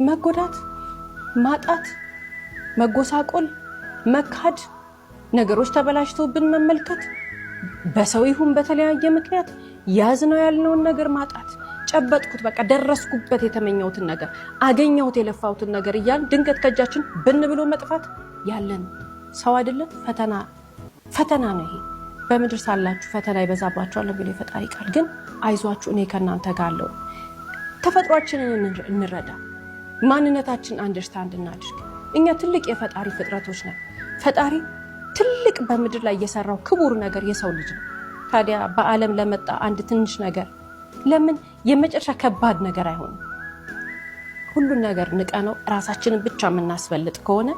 መጎዳት፣ ማጣት፣ መጎሳቆል፣ መካድ፣ ነገሮች ተበላሽተውብን መመልከት፣ በሰው ይሁን በተለያየ ምክንያት ያዝነው ያልነውን ነገር ማጣት፣ ጨበጥኩት በቃ ደረስኩበት የተመኘሁትን ነገር አገኘሁት የለፋሁትን ነገር እያልን ድንገት ከእጃችን ብን ብሎ መጥፋት ያለን ሰው አይደለም። ፈተና ነው ይሄ። በምድር ሳላችሁ ፈተና ይበዛባችኋል የሚለው የፈጣሪ ቃል ግን አይዟችሁ እኔ ከእናንተ ጋር አለሁ። ተፈጥሯችንን እንረዳ፣ ማንነታችን አንደርስታንድ እናድርግ። እኛ ትልቅ የፈጣሪ ፍጥረቶች ነን። ፈጣሪ ትልቅ በምድር ላይ የሰራው ክቡር ነገር የሰው ልጅ ነው። ታዲያ በዓለም ለመጣ አንድ ትንሽ ነገር ለምን የመጨረሻ ከባድ ነገር አይሆንም? ሁሉን ነገር ንቀነው ራሳችንን ብቻ የምናስበልጥ ከሆነ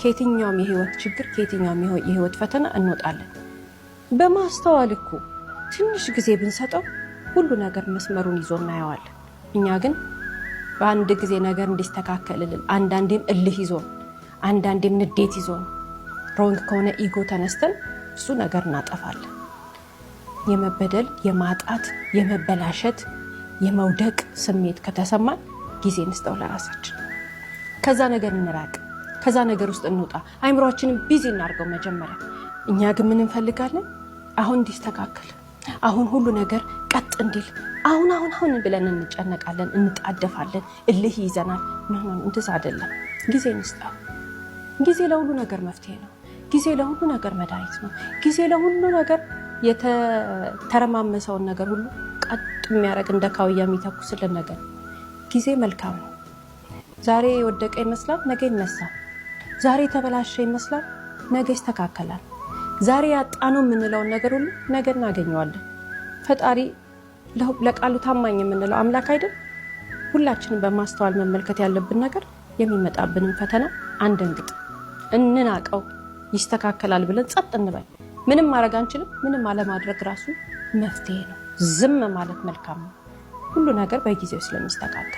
ከየትኛውም የህይወት ችግር ከየትኛውም የህይወት ፈተና እንወጣለን። በማስተዋል እኮ ትንሽ ጊዜ ብንሰጠው ሁሉ ነገር መስመሩን ይዞ እናየዋለን። እኛ ግን በአንድ ጊዜ ነገር እንዲስተካከልልን አንዳንዴም እልህ ይዞን አንዳንዴም ንዴት ይዞን ሮንግ ከሆነ ኢጎ ተነስተን እሱ ነገር እናጠፋለን። የመበደል፣ የማጣት፣ የመበላሸት፣ የመውደቅ ስሜት ከተሰማን ጊዜ እንስጠው ለራሳችን። ከዛ ነገር እንራቅ፣ ከዛ ነገር ውስጥ እንውጣ። አይምሮአችንን ቢዚ እናርገው መጀመሪያ። እኛ ግን ምን እንፈልጋለን? አሁን እንዲስተካከል፣ አሁን ሁሉ ነገር ቀጥ እንዲል፣ አሁን ብለን እንጨነቃለን፣ እንጣደፋለን፣ እልህ ይዘናል። ነው እንደዛ አይደለም። ጊዜ እንስጠው። ጊዜ ለሁሉ ነገር መፍትሄ ነው። ጊዜ ለሁሉ ነገር መድኃኒት ነው። ጊዜ ለሁሉ ነገር የተረማመሰውን ነገር ሁሉ ቀጥ የሚያደርግ እንደ ካውያ የሚተኩስልን ነገር። ጊዜ መልካም ነው። ዛሬ የወደቀ ይመስላል፣ ነገ ይነሳል። ዛሬ የተበላሸ ይመስላል፣ ነገ ይስተካከላል። ዛሬ ያጣነው የምንለውን ነገር ሁሉ ነገ እናገኘዋለን። ፈጣሪ ለቃሉ ታማኝ የምንለው አምላክ አይደል? ሁላችንም በማስተዋል መመልከት ያለብን ነገር የሚመጣብንን ፈተና አንደንግጥ፣ እንናቀው። ይስተካከላል ብለን ጸጥ እንበል። ምንም ማድረግ አንችልም። ምንም አለማድረግ ራሱ መፍትሄ ነው። ዝም ማለት መልካም ነው። ሁሉ ነገር በጊዜው ስለሚስተካከል